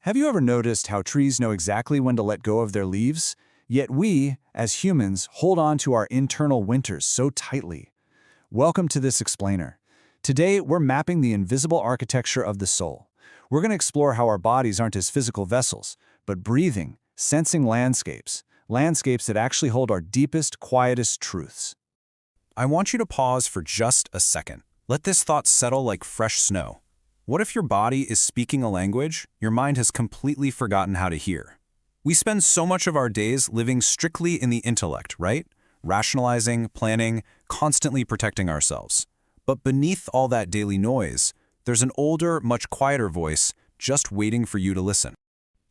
Have you ever noticed how trees know exactly when to let go of their leaves? Yet we, as humans, hold on to our internal winters so tightly. Welcome to this explainer. Today, we're mapping the invisible architecture of the soul. We're going to explore how our bodies aren't as physical vessels, but breathing, sensing landscapes that actually hold our deepest, quietest truths. I want you to pause for just a second. Let this thought settle like fresh snow. What if your body is speaking a language your mind has completely forgotten how to hear? We spend so much of our days living strictly in the intellect, right? Rationalizing, planning, constantly protecting ourselves. But beneath all that daily noise, there's an older, much quieter voice just waiting for you to listen.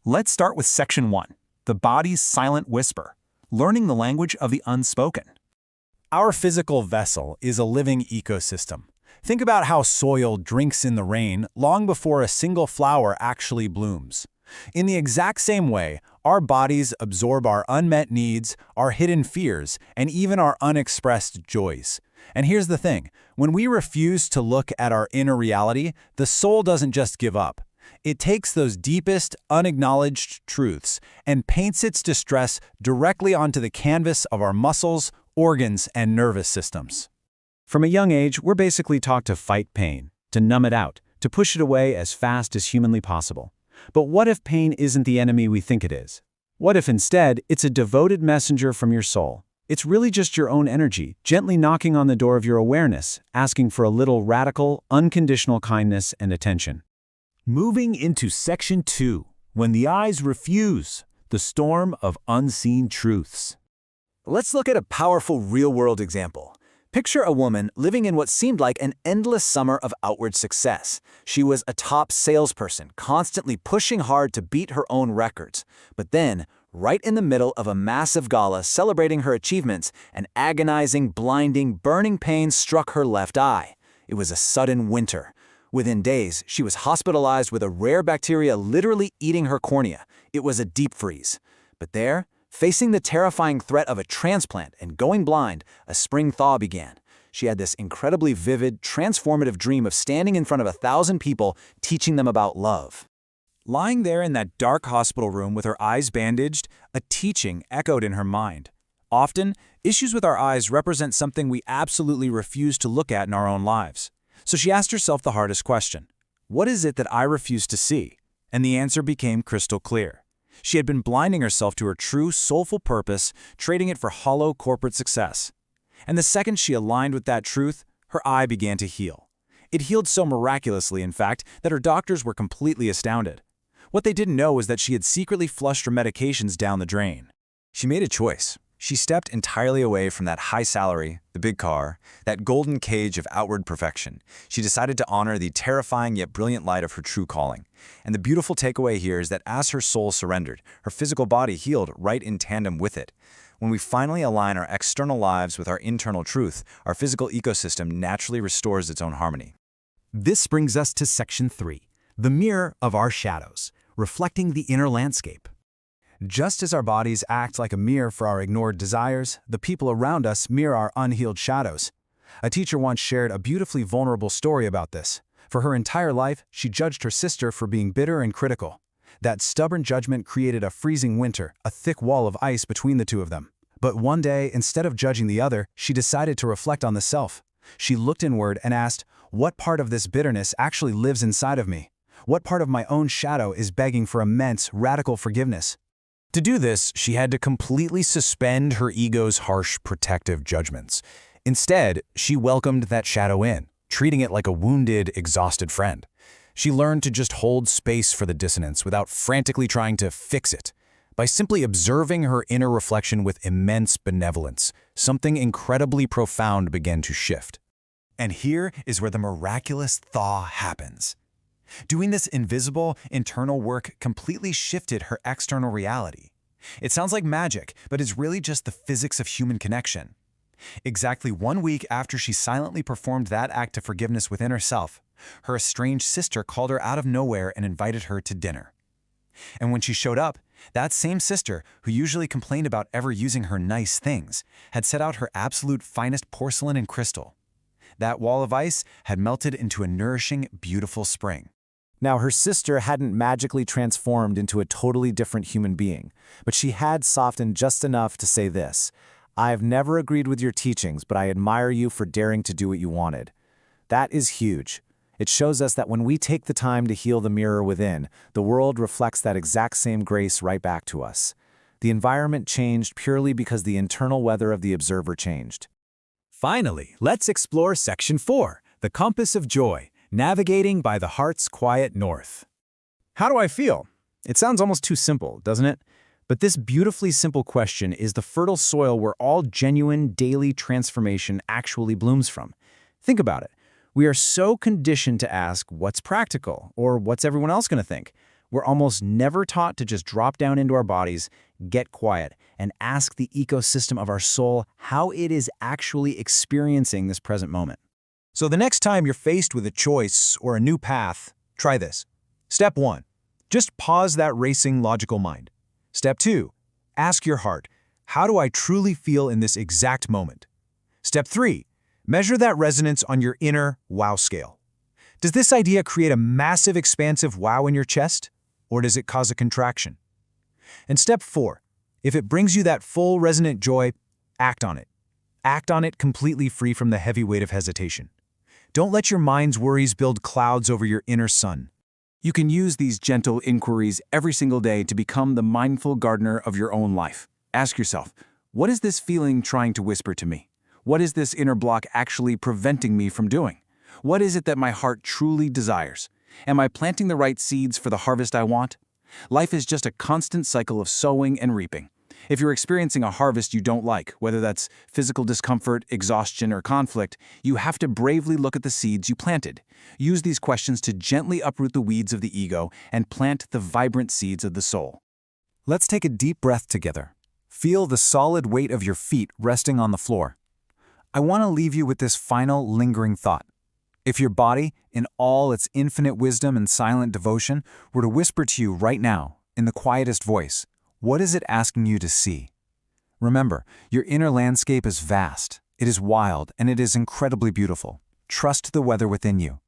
Let's start with Section 1, the body's silent whisper, learning the language of the unspoken. Our physical vessel is a living ecosystem. Think about how soil drinks in the rain long before a single flower actually blooms. In the exact same way, our bodies absorb our unmet needs, our hidden fears, and even our unexpressed joys. And here's the thing, when we refuse to look at our inner reality, the soul doesn't just give up. It takes those deepest, unacknowledged truths and paints its distress directly onto the canvas of our muscles, organs, and nervous systems. From a young age, we're basically taught to fight pain, to numb it out, to push it away as fast as humanly possible. But what if pain isn't the enemy we think it is? What if instead it's a devoted messenger from your soul? It's really just your own energy, gently knocking on the door of your awareness, asking for a little radical, unconditional kindness and attention. Moving into Section 2, when the eyes refuse, the storm of unseen truths. Let's look at a powerful real-world example. Picture a woman living in what seemed like an endless summer of outward success. She was a top salesperson, constantly pushing hard to beat her own records. But then, right in the middle of a massive gala celebrating her achievements, an agonizing, blinding, burning pain struck her left eye. It was a sudden winter. Within days, she was hospitalized with a rare bacteria literally eating her cornea. It was a deep freeze. But there, facing the terrifying threat of a transplant and going blind, a spring thaw began. She had this incredibly vivid, transformative dream of standing in front of 1,000 people, teaching them about love. Lying there in that dark hospital room with her eyes bandaged, a teaching echoed in her mind. Often, issues with our eyes represent something we absolutely refuse to look at in our own lives. So she asked herself the hardest question: what is it that I refuse to see? And the answer became crystal clear. She had been blinding herself to her true, soulful purpose, trading it for hollow corporate success. And the second she aligned with that truth, her eye began to heal. It healed so miraculously, in fact, that her doctors were completely astounded. What they didn't know was that she had secretly flushed her medications down the drain. She made a choice. She stepped entirely away from that high salary, the big car, that golden cage of outward perfection. She decided to honor the terrifying yet brilliant light of her true calling. And the beautiful takeaway here is that as her soul surrendered, her physical body healed right in tandem with it. When we finally align our external lives with our internal truth, our physical ecosystem naturally restores its own harmony. This brings us to Section 3, the mirror of our shadows, reflecting the inner landscape. Just as our bodies act like a mirror for our ignored desires, the people around us mirror our unhealed shadows. A teacher once shared a beautifully vulnerable story about this. For her entire life, she judged her sister for being bitter and critical. That stubborn judgment created a freezing winter, a thick wall of ice between the two of them. But one day, instead of judging the other, she decided to reflect on the self. She looked inward and asked, what part of this bitterness actually lives inside of me? What part of my own shadow is begging for immense, radical forgiveness? To do this, she had to completely suspend her ego's harsh, protective judgments. Instead, she welcomed that shadow in, treating it like a wounded, exhausted friend. She learned to just hold space for the dissonance without frantically trying to fix it. By simply observing her inner reflection with immense benevolence, something incredibly profound began to shift. And here is where the miraculous thaw happens. Doing this invisible, internal work completely shifted her external reality. It sounds like magic, but it's really just the physics of human connection. Exactly 1 week after she silently performed that act of forgiveness within herself, her estranged sister called her out of nowhere and invited her to dinner. And when she showed up, that same sister, who usually complained about ever using her nice things, had set out her absolute finest porcelain and crystal. That wall of ice had melted into a nourishing, beautiful spring. Now, her sister hadn't magically transformed into a totally different human being, but she had softened just enough to say this: "I've never agreed with your teachings, but I admire you for daring to do what you wanted." That is huge. It shows us that when we take the time to heal the mirror within, the world reflects that exact same grace right back to us. The environment changed purely because the internal weather of the observer changed. Finally, let's explore Section 4, the Compass of Joy, navigating by the heart's quiet north. How do I feel? It sounds almost too simple, doesn't it? But this beautifully simple question is the fertile soil where all genuine daily transformation actually blooms from. Think about it. We are so conditioned to ask, what's practical, or what's everyone else going to think? We're almost never taught to just drop down into our bodies, get quiet, and ask the ecosystem of our soul how it is actually experiencing this present moment. So the next time you're faced with a choice or a new path, try this. Step 1. Just pause that racing logical mind. Step 2. Ask your heart, how do I truly feel in this exact moment? Step 3. Measure that resonance on your inner wow scale. Does this idea create a massive expansive wow in your chest, or does it cause a contraction? And step 4. If it brings you that full resonant joy, act on it. Act on it completely free from the heavy weight of hesitation. Don't let your mind's worries build clouds over your inner sun. You can use these gentle inquiries every single day to become the mindful gardener of your own life. Ask yourself, what is this feeling trying to whisper to me? What is this inner block actually preventing me from doing? What is it that my heart truly desires? Am I planting the right seeds for the harvest I want? Life is just a constant cycle of sowing and reaping. If you're experiencing a harvest you don't like, whether that's physical discomfort, exhaustion, or conflict, you have to bravely look at the seeds you planted. Use these questions to gently uproot the weeds of the ego and plant the vibrant seeds of the soul. Let's take a deep breath together. Feel the solid weight of your feet resting on the floor. I want to leave you with this final lingering thought. If your body, in all its infinite wisdom and silent devotion, were to whisper to you right now, in the quietest voice, what is it asking you to see? Remember, your inner landscape is vast, it is wild, and it is incredibly beautiful. Trust the weather within you.